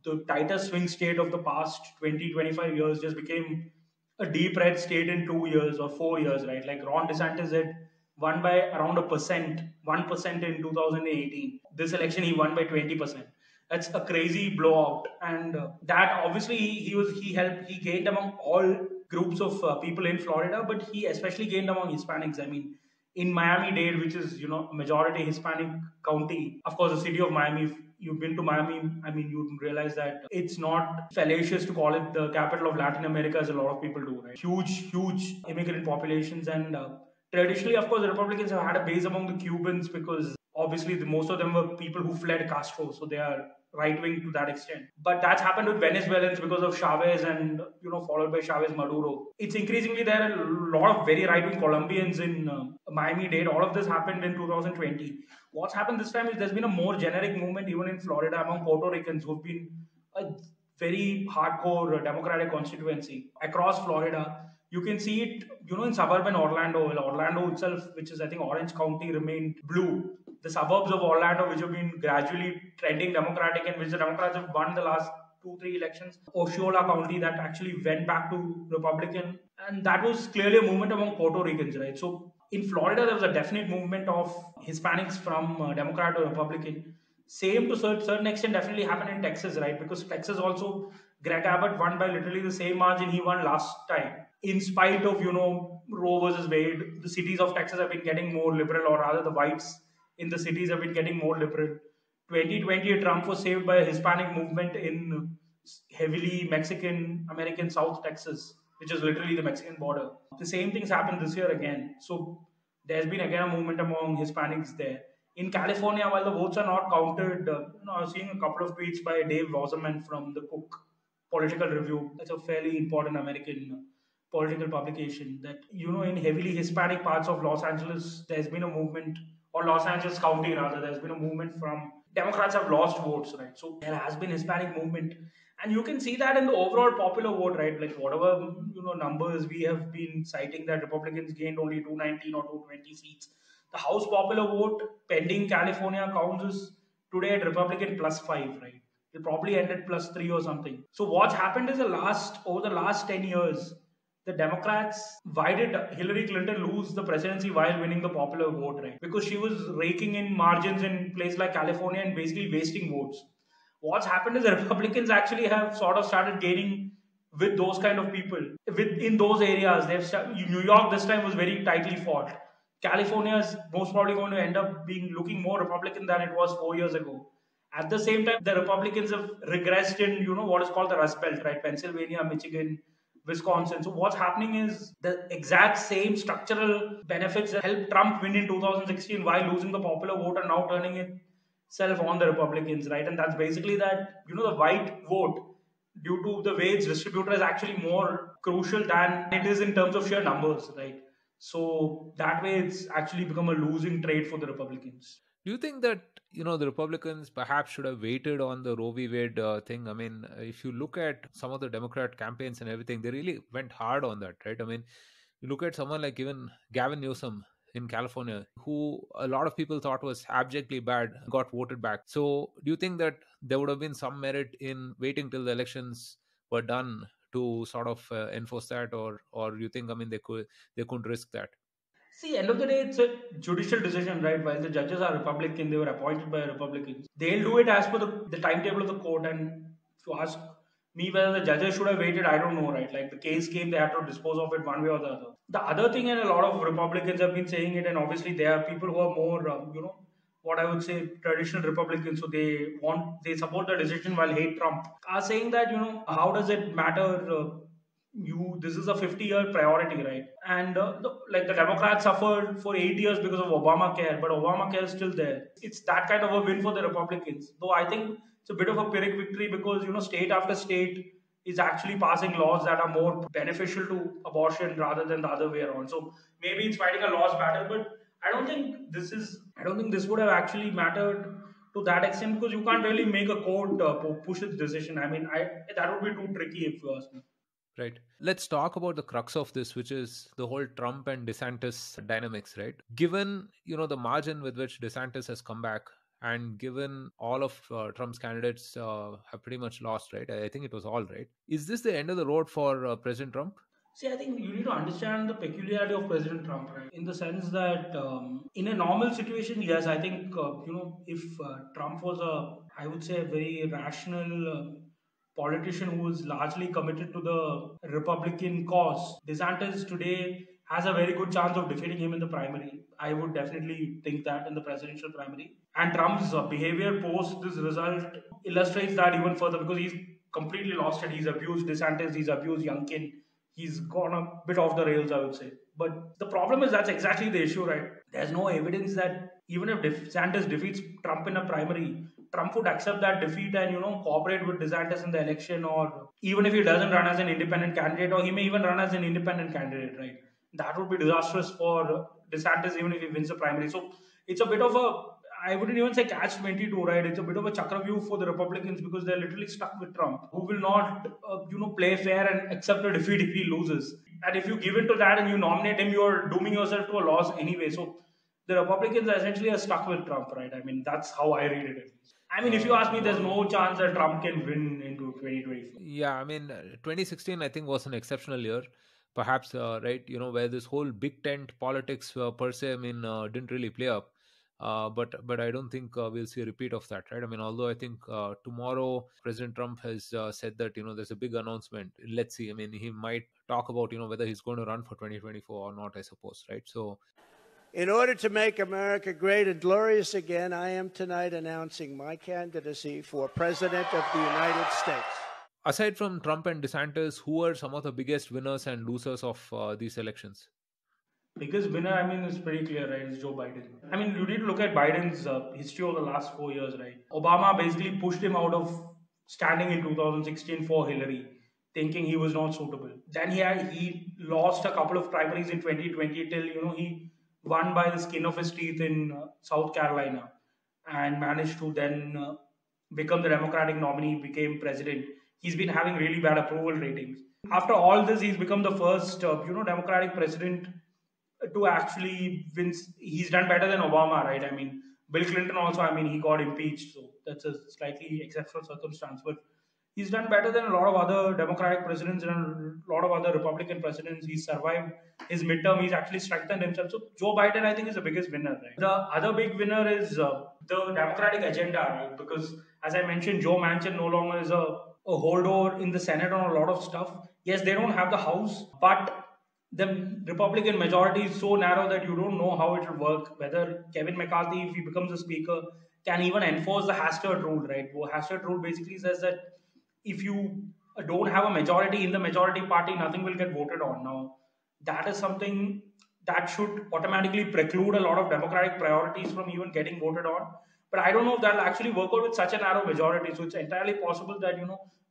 the tightest swing state of the past 20-25 years just became a deep red state in 2 years or 4 years, right? Like Ron DeSantis had won by around 1% in 2018. This election, he won by 20%. That's a crazy blowout. And that obviously he gained among all groups of people in Florida, but he especially gained among Hispanics. I mean, in Miami-Dade, which is a majority Hispanic county. Of course, the city of Miami. If you've been to Miami, I mean, you realize that it's not fallacious to call it the capital of Latin America, as a lot of people do. Right? Huge immigrant populations, and traditionally, of course, the Republicans have had a base among the Cubans because obviously most of them were people who fled Castro, so they are right wing to that extent. But that's happened with Venezuelans because of Chavez, and followed by Chavez Maduro. It's increasingly there are a lot of very right wing Colombians in Miami-Dade. All of this happened in 2020. What's happened this time is there's been a more generic movement even in Florida among Puerto Ricans who've been a very hardcore Democratic constituency across Florida. You can see it, in suburban Orlando. Well, Orlando itself, which is I think Orange County, remained blue. The suburbs of Orlando, which have been gradually trending Democratic and which the Democrats have won the last 2-3 elections. Osceola County, that actually went back to Republican, and that was clearly a movement among Puerto Ricans, right? So in Florida, there was a definite movement of Hispanics from Democrat to Republican. Same to certain extent definitely happened in Texas, right? Because Texas also, Greg Abbott won by literally the same margin he won last time. In spite of, Roe versus Wade, the cities of Texas have been getting more liberal, or rather the whites in the cities have been getting more liberal. 2020, Trump was saved by a Hispanic movement in heavily Mexican American South Texas, which is literally the Mexican border. The same things happened this year again. So there's been again a movement among Hispanics there. In California, while the votes are not counted, I was seeing a couple of tweets by Dave Wasserman from the Cook Political Review. That's a fairly important American political publication. That in heavily Hispanic parts of Los Angeles, there's been a movement, or Los Angeles County rather, there's been a movement from Democrats have lost votes, right? So there has been Hispanic movement, and you can see that in the overall popular vote, right? Like whatever numbers we have been citing that Republicans gained only 219 or 220 seats. The House popular vote pending California counts is today at Republican +5, right? It'll probably end at +3 or something. So what's happened is over the last 10 years, the Democrats, why did Hillary Clinton lose the presidency while winning the popular vote, right? Because she was raking in margins in places like California and basically wasting votes. What's happened is the Republicans actually have sort of started gaining with those kind of people in those areas. New York this time was very tightly fought. California is most probably going to end up being looking more Republican than it was 4 years ago. At the same time, the Republicans have regressed in what is called the Rust Belt, right? Pennsylvania, Michigan, Wisconsin. So what's happening is the exact same structural benefits that helped Trump win in 2016 while losing the popular vote are now turning itself on the Republicans, right? And that's basically that the white vote, due to the way it's distributed, is actually more crucial than it is in terms of sheer numbers, right? So that way, it's actually become a losing trade for the Republicans. Do you think that the Republicans perhaps should have waited on the Roe v. Wade thing? I mean, if you look at some of the Democrat campaigns and everything, they really went hard on that, right? I mean, you look at someone like even Gavin Newsom in California, who a lot of people thought was abjectly bad, got voted back. So, do you think that there would have been some merit in waiting till the elections were done to sort of enforce that, or you think, I mean, they couldn't risk that? See, end of the day, it's a judicial decision, right? While the judges are Republican, they were appointed by Republicans. They'll do it as per the timetable of the court. And if you ask me whether the judges should have waited, I don't know, right? Like the case came, they had to dispose of it one way or the other. The other thing, and a lot of Republicans have been saying it, and obviously there are people who are more, what I would say, traditional Republicans. So they support the decision while hate Trump. Are saying that how does it matter? This is a 50-year priority, right? And like the Democrats suffered for 8 years because of Obamacare, but Obamacare is still there. It's that kind of a win for the Republicans, though I think it's a bit of a pyrrhic victory because state after state is actually passing laws that are more beneficial to abortion rather than the other way around. So maybe it's fighting a lost battle, but I don't think this would have actually mattered to that extent, because you can't really make a court push its decision. I mean, that would be too tricky if you ask me. Right. Let's talk about the crux of this, which is the whole Trump and DeSantis dynamics, right? Given, the margin with which DeSantis has come back, and given all of Trump's candidates have pretty much lost, right? I think it was all right. Is this the end of the road for President Trump? See, I think you need to understand the peculiarity of President Trump, right? In the sense that in a normal situation, yes, I think, if Trump was I would say, a very rational politician who is largely committed to the Republican cause, DeSantis today has a very good chance of defeating him in the primary. I would definitely think that in the presidential primary. And Trump's behavior post this result illustrates that even further, because he's completely lost it. He's abused DeSantis, he's abused Youngkin, he's gone a bit off the rails, I would say. But the problem is that's exactly the issue, right? There's no evidence that even if DeSantis defeats Trump in a primary, Trump would accept that defeat and cooperate with DeSantis in the election, or even if he doesn't run as an independent candidate, or he may even run as an independent candidate, right? That would be disastrous for DeSantis even if he wins the primary. So it's a bit of a, I wouldn't even say catch-22, right? It's a bit of a Chakravyuh for the Republicans because they're literally stuck with Trump, who will not, play fair and accept a defeat if he loses. And if you give in to that and you nominate him, you're dooming yourself to a loss anyway. So the Republicans essentially are stuck with Trump, right? I mean, that's how I read it. I mean, if you ask me, there's no chance that Trump can win into 2024. Yeah, I mean, 2016, I think, was an exceptional year. Perhaps, right, where this whole big tent politics per se, I mean, didn't really play up. But I don't think we'll see a repeat of that, right? I mean, although I think tomorrow President Trump has said that there's a big announcement. Let's see. I mean, he might talk about whether he's going to run for 2024 or not, I suppose, right? So, in order to make America great and glorious again, I am tonight announcing my candidacy for President of the United States. Aside from Trump and DeSantis, who are some of the biggest winners and losers of these elections? Biggest winner, I mean, is pretty clear, right? It's Joe Biden. I mean, you need to look at Biden's history over the last 4 years, right? Obama basically pushed him out of standing in 2016 for Hillary, thinking he was not suitable. Then he lost a couple of primaries in 2020 till he won by the skin of his teeth in South Carolina, and managed to then become the Democratic nominee, became president. He's been having really bad approval ratings. After all this, he's become the first Democratic president to actually win. He's done better than Obama, right? I mean, Bill Clinton also, I mean, he got impeached, so that's a slightly exceptional circumstance. But He's done better than a lot of other Democratic presidents and a lot of other Republican presidents. He's survived his midterm. He's actually strengthened himself. So Joe Biden, I think, is the biggest winner. Right? The other big winner is the Democratic agenda, right? Because as I mentioned, Joe Manchin no longer is a holdover in the Senate on a lot of stuff. Yes, they don't have the House, but the Republican majority is so narrow that you don't know how it will work. Whether Kevin McCarthy, if he becomes a speaker, can even enforce the Hastert rule, right? Well, Hastert rule basically says that if you don't have a majority in the majority party, nothing will get voted on. Now, that is something that should automatically preclude a lot of democratic priorities from even getting voted on. But I don't know if that'll actually work out with such a narrow majority. So it's entirely possible that,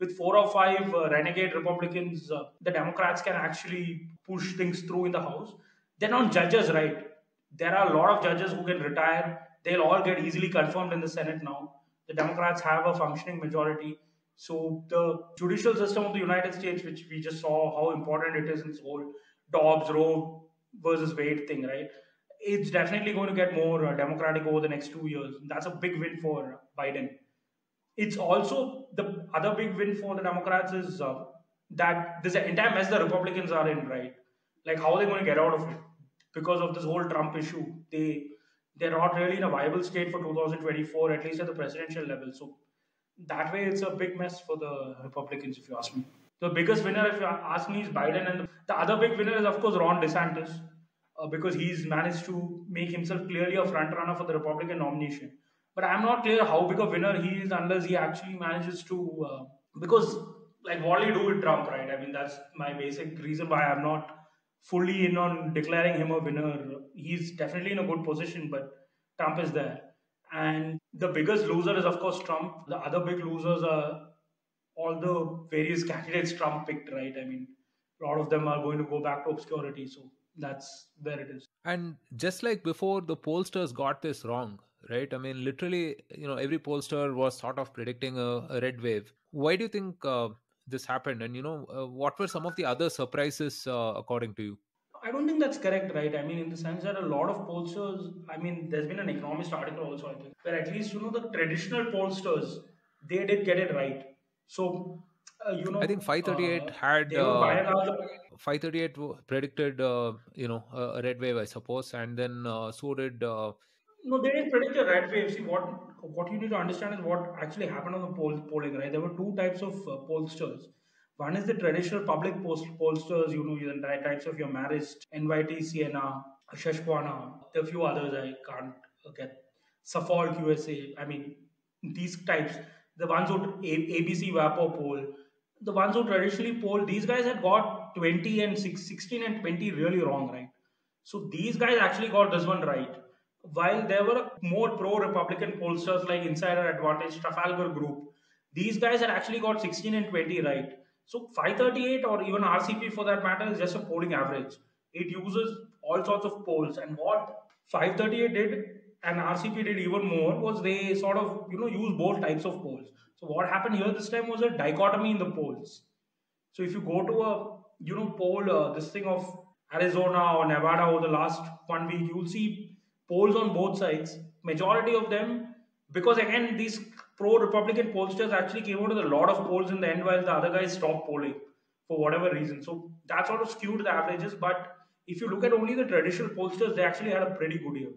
with 4 or 5 renegade Republicans, the Democrats can actually push things through in the House. Then on judges, right? There are a lot of judges who can retire. They'll all get easily confirmed in the Senate now. The Democrats have a functioning majority. So the judicial system of the United States, which we just saw how important it is in this whole Dobbs, Roe versus Wade thing, right? It's definitely going to get more democratic over the next 2 years. That's a big win for Biden. It's also the other big win for the Democrats is that this entire mess the Republicans are in, right? Like how are they going to get out of it because of this whole Trump issue? They're not really in a viable state for 2024, at least at the presidential level. So that way, it's a big mess for the Republicans, if you ask me. The biggest winner, if you ask me, is Biden, and the other big winner is, of course, Ron DeSantis, because he's managed to make himself clearly a front runner for the Republican nomination. But I'm not clear how big a winner he is unless he actually manages to, because like what do you do with Trump, right? I mean, that's my basic reason why I'm not fully in on declaring him a winner. He's definitely in a good position, but Trump is there. And the biggest loser is, of course, Trump. The other big losers are all the various candidates Trump picked, right? I mean, a lot of them are going to go back to obscurity. So that's where it is. And just like before, the pollsters got this wrong, right? I mean, literally, every pollster was sort of predicting a red wave. Why do you think this happened? And, what were some of the other surprises, according to you? I don't think that's correct, right? I mean, in the sense that a lot of pollsters, I mean, there's been an economist article also, I think, where at least, the traditional pollsters, they did get it right. So, I think 538 had they were by and large. 538 predicted, a red wave, I suppose, and then so did. No, they didn't predict a red wave. See, what you need to understand is what actually happened on the polling, right? There were two types of pollsters. One is the traditional public pollsters, the types of your Marist, NYT, Siena, Shashwana, a few others I can't get, Suffolk, USA. I mean, these types, the ones who ABC Vapo poll, the ones who traditionally poll, these guys had got 20 and 16 and 20 really wrong, right? So these guys actually got this one right. While there were more pro-Republican pollsters like Insider Advantage, Trafalgar Group, these guys had actually got 16 and 20 right. So 538 or even RCP for that matter is just a polling average. It uses all sorts of polls, and what 538 did and RCP did even more was they sort of use both types of polls. So what happened here this time was a dichotomy in the polls. So if you go to a poll this thing of Arizona or Nevada over the last 1 week, you'll see polls on both sides. Majority of them, because again these pro-Republican pollsters actually came out with a lot of polls in the end, while the other guys stopped polling for whatever reason. So that sort of skewed the averages. But if you look at only the traditional pollsters, they actually had a pretty good year.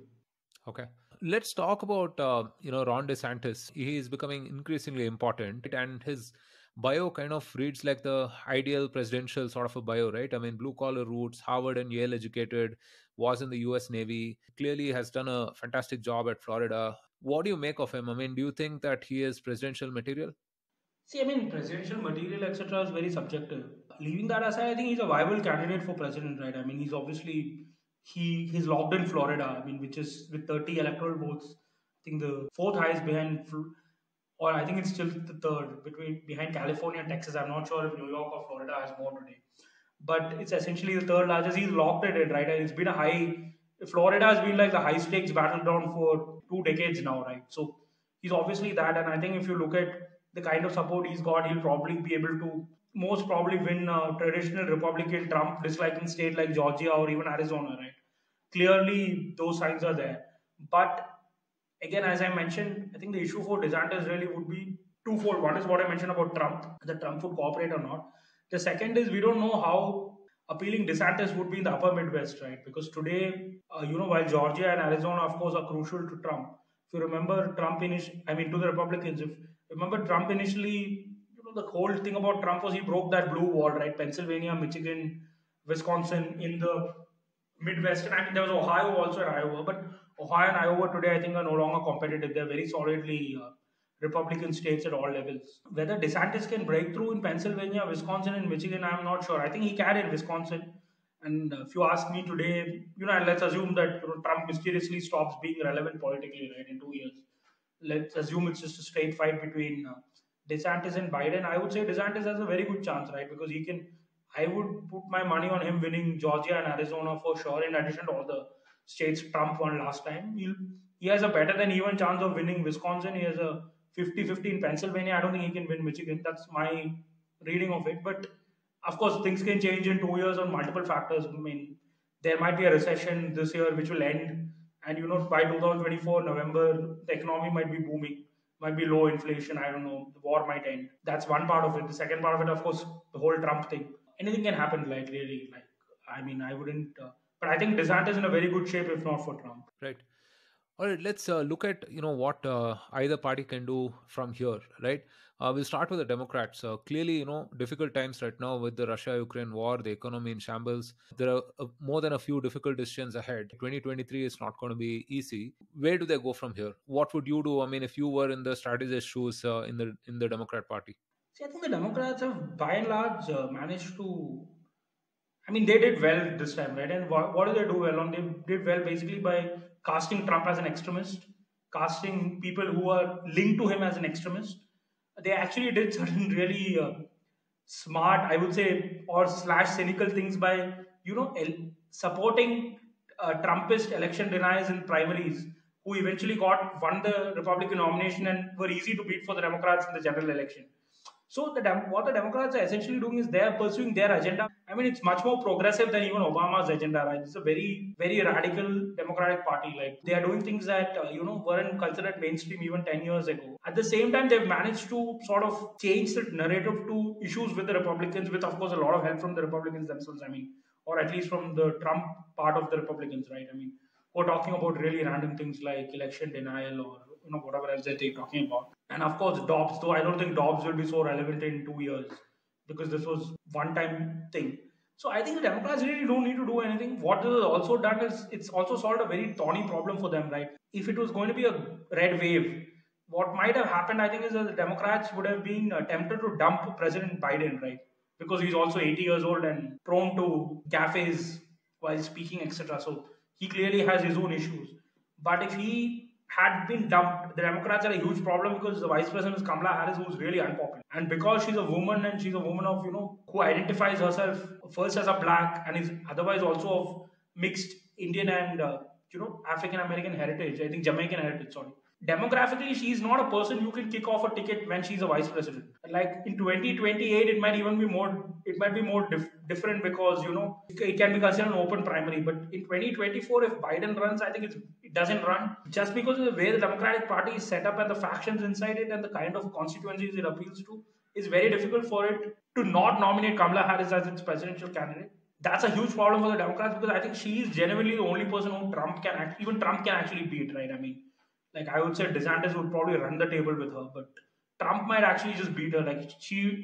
Okay. Let's talk about Ron DeSantis. He is becoming increasingly important, and his bio kind of reads like the ideal presidential sort of a bio, right? I mean, blue collar roots, Harvard and Yale educated, was in the US Navy, clearly has done a fantastic job at Florida. What do you make of him? I mean, do you think that he is presidential material? See, I mean, presidential material, etc., is very subjective. Leaving that aside, I think he's a viable candidate for president, right? I mean, he's obviously he's locked in Florida. I mean, which is with 30 electoral votes. I think the fourth highest behind, or I think it's still the third behind California and Texas. I'm not sure if New York or Florida has more today, but it's essentially the third largest. He's locked it in, right? And it's been a high. Florida has been like the high stakes battleground for 2 decades now, right? So he's obviously that, and I think if you look at the kind of support he's got, he'll probably be able to most probably win a traditional Republican Trump disliking state like Georgia or even Arizona, right? Clearly, those signs are there. But again, as I mentioned, I think the issue for DeSantis really would be twofold. One is what I mentioned about Trump, that Trump would cooperate or not. The second is we don't know how appealing DeSantis would be in the upper Midwest, right? Because today, while Georgia and Arizona, of course, are crucial to Trump. If you remember to the Republicans, if remember Trump initially, the whole thing about Trump was he broke that blue wall, right? Pennsylvania, Michigan, Wisconsin in the Midwest, and I mean there was Ohio also and Iowa, but Ohio and Iowa today I think are no longer competitive. They're very solidly Republican states at all levels. Whether DeSantis can break through in Pennsylvania, Wisconsin, and Michigan, I'm not sure. I think he can in Wisconsin. And if you ask me today, and let's assume that Trump mysteriously stops being relevant politically, right, in 2 years. Let's assume it's just a straight fight between DeSantis and Biden. I would say DeSantis has a very good chance, right, because he can. I would put my money on him winning Georgia and Arizona for sure. In addition to all the states Trump won last time, he has a better than even chance of winning Wisconsin. He has a 50-50 in Pennsylvania. I don't think he can win Michigan. That's my reading of it. But of course, things can change in 2 years on multiple factors. I mean, there might be a recession this year which will end, and by 2024 November, the economy might be booming, might be low inflation. I don't know. The war might end. That's one part of it. The second part of it, of course, the whole Trump thing. Anything can happen. Like really, like I mean, I wouldn't. But I think DeSantis is in a very good shape if not for Trump. Right. All right, let's look at what either party can do from here, right? We'll start with the Democrats. Clearly, difficult times right now with the Russia-Ukraine war, the economy in shambles. There are more than a few difficult decisions ahead. 2023 is not going to be easy. Where do they go from here? What would you do? I mean, if you were in the strategist shoes in the Democrat Party? See, I think the Democrats have, by and large, managed to. I mean, they did well this time, right? And what do they do well on? They did well basically by casting Trump as an extremist, casting people who are linked to him as an extremist. They actually did certain really smart, I would say, or slash cynical things by supporting Trumpist election deniers in primaries, who eventually won the Republican nomination and were easy to beat for the Democrats in the general election. So what the Democrats are essentially doing is they are pursuing their agenda. I mean, it's much more progressive than even Obama's agenda, right? It's a very, very radical Democratic Party. Like they are doing things that weren't considered mainstream even 10 years ago. At the same time, they've managed to sort of change the narrative to issues with the Republicans, with of course a lot of help from the Republicans themselves. I mean, or at least from the Trump part of the Republicans, right? I mean, we're talking about really random things like election denial or whatever else that they're talking about. And of course, Dobbs, though I don't think Dobbs will be so relevant in 2 years because this was one-time thing. So I think the Democrats really don't need to do anything. What this has also done is it's also solved a very thorny problem for them, right? If it was going to be a red wave, what might have happened, I think, is that the Democrats would have been tempted to dump President Biden, right? Because he's also 80 years old and prone to gaffes while speaking, etc. So he clearly has his own issues. But if he had been dumped, the Democrats had a huge problem because the vice president is Kamala Harris, who's really unpopular. And because she's a woman and she's a woman of, who identifies herself first as a black and is otherwise also of mixed Indian and, African American heritage, I think Jamaican heritage, sorry. Demographically, she's not a person you can kick off a ticket when she's a vice president. Like in 2028, it might even be more. It might be more different because it can be considered an open primary. But in 2024, if Biden runs, I think it doesn't run just because of the way the Democratic Party is set up and the factions inside it and the kind of constituencies it appeals to. It's very difficult for it to not nominate Kamala Harris as its presidential candidate. That's a huge problem for the Democrats because I think she is genuinely the only person who Trump can actually beat, right? I mean, like I would say DeSantis would probably run the table with her, but Trump might actually just beat her. Like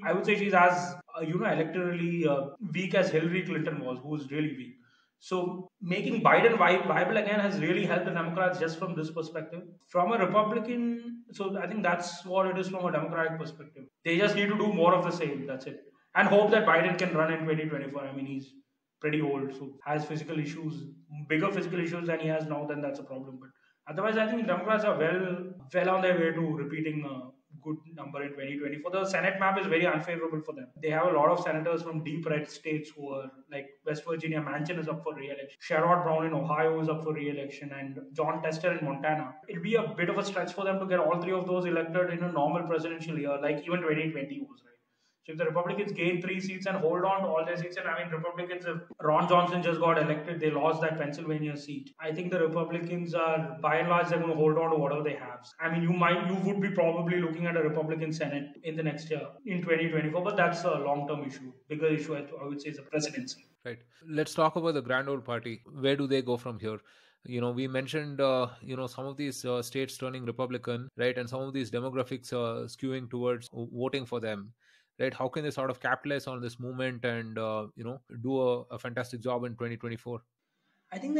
I would say she's as electorally weak as Hillary Clinton was, who was really weak. So making Biden viable again has really helped the Democrats just from this perspective. From a Republican, so I think that's what it is from a Democratic perspective. They just need to do more of the same. That's it, and hope that Biden can run in 2024. I mean, he's pretty old, so has physical issues, bigger physical issues than he has now. Then that's a problem, but. Otherwise, I think Democrats are well on their way to repeating a good number in 2024. The Senate map is very unfavorable for them. They have a lot of senators from deep red states who are like West Virginia. Manchin is up for re-election. Sherrod Brown in Ohio is up for re-election, and John Tester in Montana. It'll be a bit of a stretch for them to get all three of those elected in a normal presidential year, like even 2020 was, right? So if the Republicans gain 3 seats and hold on to all their seats, and I mean, Republicans, if Ron Johnson just got elected, they lost that Pennsylvania seat. I think the Republicans are, by and large, they're going to hold on to whatever they have. I mean, you would be probably looking at a Republican Senate in the next year, in 2024, but that's a long-term issue. Bigger issue, I would say, is the presidency. Right. Let's talk about the grand old party. Where do they go from here? We mentioned, some of these states turning Republican, right? And some of these demographics skewing towards voting for them, right? How can they sort of capitalize on this movement and, do a fantastic job in 2024? I think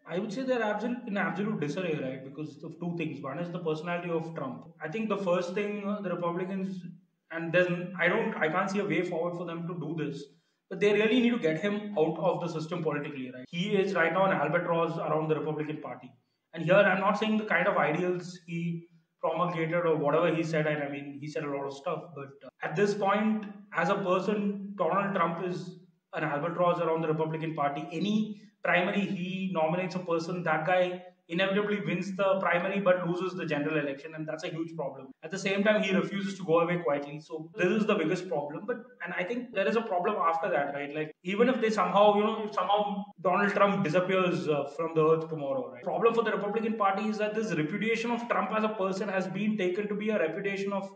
I would say they're in absolute disarray, right? Because of two things. One is the personality of Trump. I think the first thing the Republicans, and then I can't see a way forward for them to do this. But they really need to get him out of the system politically, right? He is right now an albatross around the Republican Party. And here I'm not saying the kind of ideals he promulgated or whatever he said, and I mean, he said a lot of stuff. But at this point, as a person, Donald Trump is an albatross around the Republican Party. Any primary he nominates a person, that guy inevitably wins the primary but loses the general election, and that's a huge problem. At the same time, he refuses to go away quietly. So this is the biggest problem. And I think there is a problem after that, right? Like, even if they somehow, if somehow Donald Trump disappears from the earth tomorrow, right? Problem for the Republican Party is that this reputation of Trump as a person has been taken to be a reputation of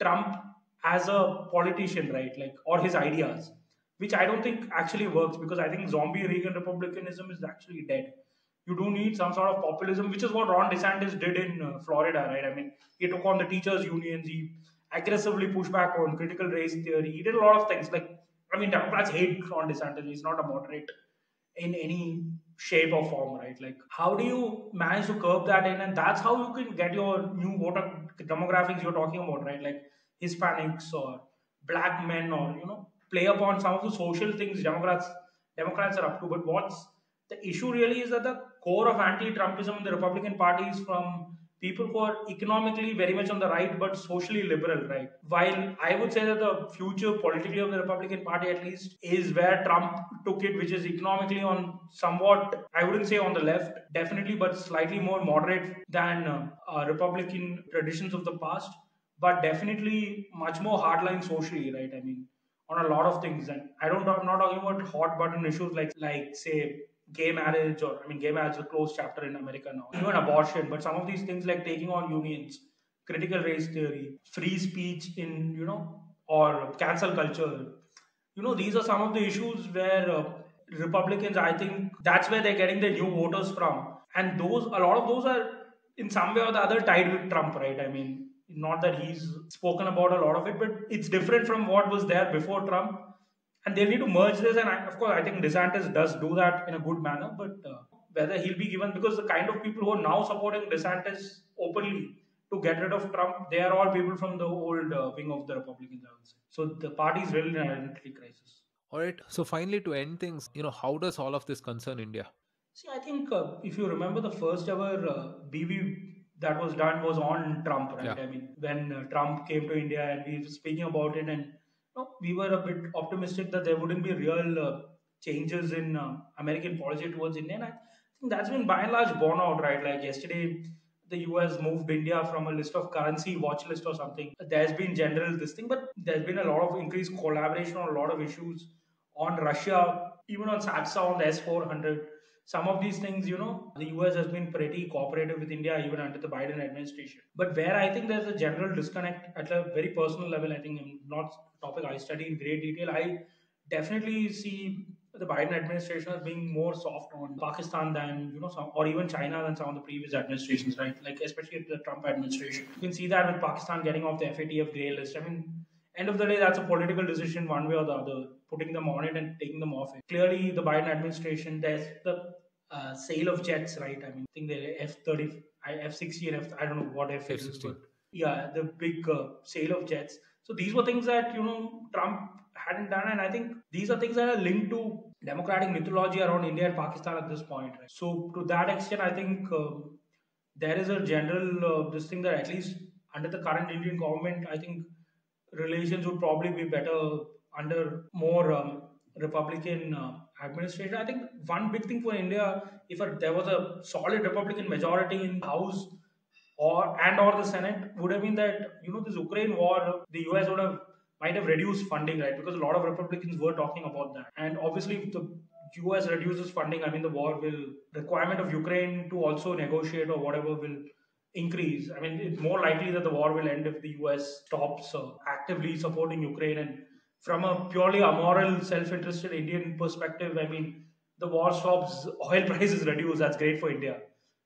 Trump as a politician, right? Like, or his ideas, which I don't think actually works, because I think zombie Reagan republicanism is actually dead. You do need some sort of populism, which is what Ron DeSantis did in Florida, right? I mean, he took on the teachers' unions, he aggressively pushed back on critical race theory, he did a lot of things. Like, I mean, Democrats hate Ron DeSantis, he's not a moderate in any shape or form, right? Like, how do you manage to curb that in? And that's how you can get your new voter demographics you're talking about, right? Like Hispanics or black men, or play upon some of the social things Democrats are up to. But what's the issue really is that the core of anti-Trumpism in the Republican Party is from people who are economically very much on the right but socially liberal, right? While I would say that the future politically of the Republican Party, at least, is where Trump took it, which is economically on somewhat, I wouldn't say on the left, definitely, but slightly more moderate than Republican traditions of the past, but definitely much more hardline socially, right? I mean, on a lot of things. And I'm not talking about hot button issues like say gay marriage, or I mean, gay marriage is a closed chapter in America now, even abortion. But some of these things like taking on unions, critical race theory, free speech in or cancel culture, these are some of the issues where Republicans, I think that's where they're getting their new voters from. And a lot of those are in some way or the other tied with Trump, right? I mean, not that he's spoken about a lot of it, but it's different from what was there before Trump. And they need to merge this. And of course, I think DeSantis does do that in a good manner. But whether he'll be given, because the kind of people who are now supporting DeSantis openly to get rid of Trump, they are all people from the old wing of the Republicans, I would say. So the party is really in an identity crisis. All right. So finally, to end things, how does all of this concern India? See, I think if you remember, the first ever BB that was done was on Trump, right? Yeah. I mean, when Trump came to India and we were speaking about it, and we were a bit optimistic that there wouldn't be real changes in American policy towards India. And I think that's been by and large borne out, right? Like yesterday, the US moved India from a list of currency watch list or something. There's been general this thing, but there's been a lot of increased collaboration on a lot of issues on Russia, even on SATSA, on the S-400. Some of these things, the US has been pretty cooperative with India even under the Biden administration. But where I think there's a general disconnect at a very personal level, I think not a topic I study in great detail, I definitely see the Biden administration as being more soft on Pakistan than, or even China than some of the previous administrations, right? Like, especially the Trump administration. You can see that with Pakistan getting off the FATF grey list. I mean, end of the day, that's a political decision one way or the other, putting them on it and taking them off it. Clearly, the Biden administration, there's the sale of jets, right? I mean, I think they're F-30, F-60 and I don't know what F-16 is, but yeah, the big sale of jets. So these were things that, Trump hadn't done, and I think these are things that are linked to democratic mythology around India and Pakistan at this point, right? So to that extent, I think there is a general this thing that at least under the current Indian government, I think relations would probably be better under more Republican administration. I think one big thing for India, if there was a solid Republican majority in the House or the Senate, would have been that this Ukraine war, the US would have might have reduced funding, right? Because a lot of Republicans were talking about that. And obviously, if the US reduces funding, I mean, the war will, requirement of Ukraine to also negotiate or whatever will increase. I mean, it's more likely that the war will end if the US stops actively supporting Ukraine. And from a purely amoral, self-interested Indian perspective, I mean, the war stops, oil prices reduce. That's great for India.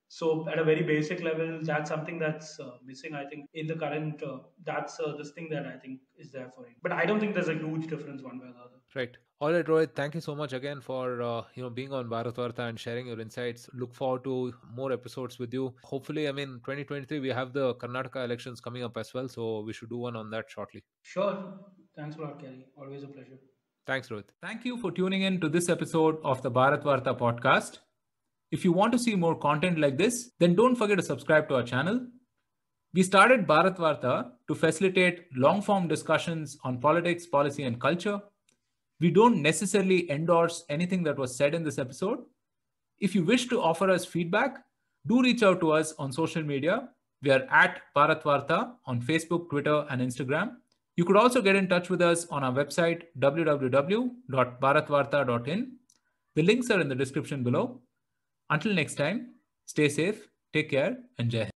So at a very basic level, that's something that's missing, I think, in the current. That's this thing that I think is there for it. But I don't think there's a huge difference one way or the other. Right. All right, Rohit. Thank you so much again for being on Bharat Varta and sharing your insights. Look forward to more episodes with you. Hopefully, I mean, 2023 we have the Karnataka elections coming up as well, so we should do one on that shortly. Sure. Thanks a lot, Kelly. Always a pleasure. Thanks, Rohit. Thank you for tuning in to this episode of the Bharat Varta podcast. If you want to see more content like this, then don't forget to subscribe to our channel. We started Bharat Varta to facilitate long-form discussions on politics, policy, and culture. We don't necessarily endorse anything that was said in this episode. If you wish to offer us feedback, do reach out to us on social media. We are at Bharat Varta on Facebook, Twitter, and Instagram. You could also get in touch with us on our website, www.bharatvarta.in. The links are in the description below. Until next time, stay safe, take care, and Jai Hind.